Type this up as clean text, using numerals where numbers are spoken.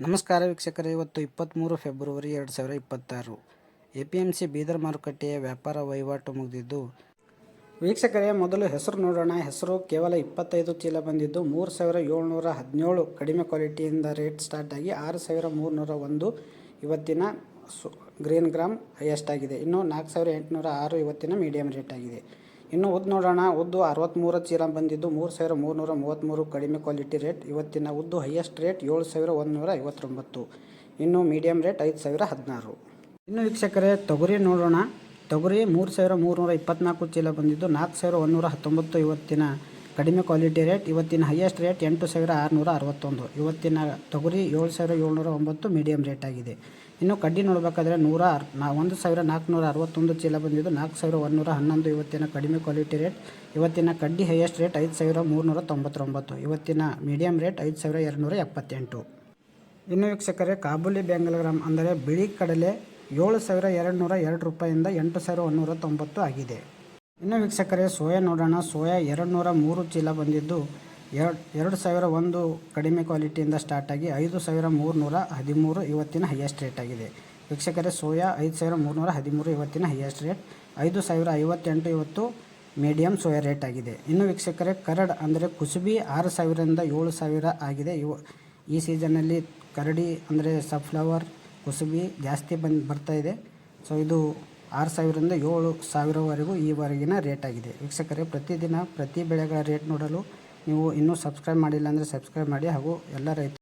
ನಮಸ್ಕಾರ ವೀಕ್ಷಕರೇ, ಇವತ್ತು 23 ಫೆಬ್ರವರಿ 2026 APMC ಬೀದರ್ ಮಾರುಕಟ್ಟೆಯ ವ್ಯಾಪಾರ ವಹಿವಾಟು ಮುಗಿದಿದ್ದು, ವೀಕ್ಷಕರೇ ಮೊದಲು ಹೆಸರು ನೋಡೋಣ. ಹೆಸರು ಕೇವಲ 25 ಚೀಲ ಬಂದಿದ್ದು 3717 ಕಡಿಮೆ ಕ್ವಾಲಿಟಿಯಿಂದ ರೇಟ್ ಸ್ಟಾರ್ಟ್ ಆಗಿ 6301 ಇವತ್ತಿನ ಗ್ರೀನ್ ಗ್ರಾಮ್ ಹೈಯೆಸ್ಟ್ ಆಗಿದೆ. ಇನ್ನು 4806 ಇವತ್ತಿನ ಮೀಡಿಯಂ ರೇಟ್ ಆಗಿದೆ. ಇನ್ನು ಉದ್ದು ನೋಡೋಣ. ಉದ್ದು 63 ಚೀಲ ಬಂದಿದ್ದು 3333 ಕಡಿಮೆ ಕ್ವಾಲಿಟಿ ರೇಟ್. ಇವತ್ತಿನ ಉದ್ದು ಹೈಯೆಸ್ಟ್ ರೇಟ್ 7159. ಇನ್ನು ಮೀಡಿಯಂ ರೇಟ್ 5016. ಇನ್ನು ವೀಕ್ಷಕರೇ ತೊಗರಿ ನೋಡೋಣ. ತೊಗರಿ 3324 ಚೀಲ ಬಂದಿದ್ದು 4119 ಇವತ್ತಿನ ಕಡಿಮೆ ಕ್ವಾಲಿಟಿ ರೇಟ್. ಇವತ್ತಿನ ಹೈಯೆಸ್ಟ್ ರೇಟ್ 8661. ಇವತ್ತಿನ ತೊಗರಿ 7709 ಮೀಡಿಯಂ ರೇಟ್ ಆಗಿದೆ. ಇನ್ನು ಕಡ್ಡಿ ನೋಡಬೇಕಾದ್ರೆ 1461 ಚೀಲ ಬಂದಿದ್ದು 4111 ಇವತ್ತಿನ ಕಡಿಮೆ ಕ್ವಾಲಿಟಿ ರೇಟ್. ಇವತ್ತಿನ ಕಡ್ಡಿ ಹೈಯೆಸ್ಟ್ ರೇಟ್ 5399. ಇವತ್ತಿನ ಮೀಡಿಯಂ ರೇಟ್ 5278. ಇನ್ನು ವೀಕ್ಷಕರೇ ಕಾಬೂಲಿ ಬೆಂಗಲ್ ಅಂದರೆ ಬಿಳಿ ಕಡಲೆ 7202 ರೂಪಾಯಿಂದ 8190 ಆಗಿದೆ. ಇನ್ನು ವೀಕ್ಷಕರೇ ಸೋಯಾ ನೋಡೋಣ. ಸೋಯಾ 203 ಚೀಲ ಬಂದಿದ್ದು 2001 ಕಡಿಮೆ ಕ್ವಾಲಿಟಿಯಿಂದ ಸ್ಟಾರ್ಟ್ ಆಗಿ 5313 ಇವತ್ತಿನ ಹೈಯೆಸ್ಟ್ ರೇಟ್ ಆಗಿದೆ. ವೀಕ್ಷಕರೇ ಸೋಯಾ 5313 ಇವತ್ತಿನ ಹೈಯೆಸ್ಟ್ ರೇಟ್. 5058 ಇವತ್ತು ಮೀಡಿಯಂ ಸೋಯಾ ರೇಟ್ ಆಗಿದೆ. ಇನ್ನು ವೀಕ್ಷಕರೇ ಕರಡ್ ಅಂದರೆ ಕುಸುಬಿ 6000ರಿಂದ 7000 ಆಗಿದೆ. ಈ ಸೀಸನ್ನಲ್ಲಿ ಕರಡಿ ಅಂದರೆ ಸನ್ಫ್ಲವರ್ ಕುಸುಬಿ ಜಾಸ್ತಿ ಬರ್ತಾ ಇದೆ. ಸೊ ಇದು 6000ರಿಂದ 7000ವರೆಗೂ ಈವರೆಗಿನ ರೇಟ್ ಆಗಿದೆ. ವೀಕ್ಷಕರೇ ಪ್ರತಿದಿನ ಪ್ರತಿ ಬೆಳೆಗಳ ರೇಟ್ ನೋಡಲು ನೀವು ಇನ್ನೂ ಸಬ್ಸ್ಕ್ರೈಬ್ ಮಾಡಿಲ್ಲ ಅಂದರೆ ಸಬ್ಸ್ಕ್ರೈಬ್ ಮಾಡಿ ಹಾಗೂ ಎಲ್ಲ ರೈತ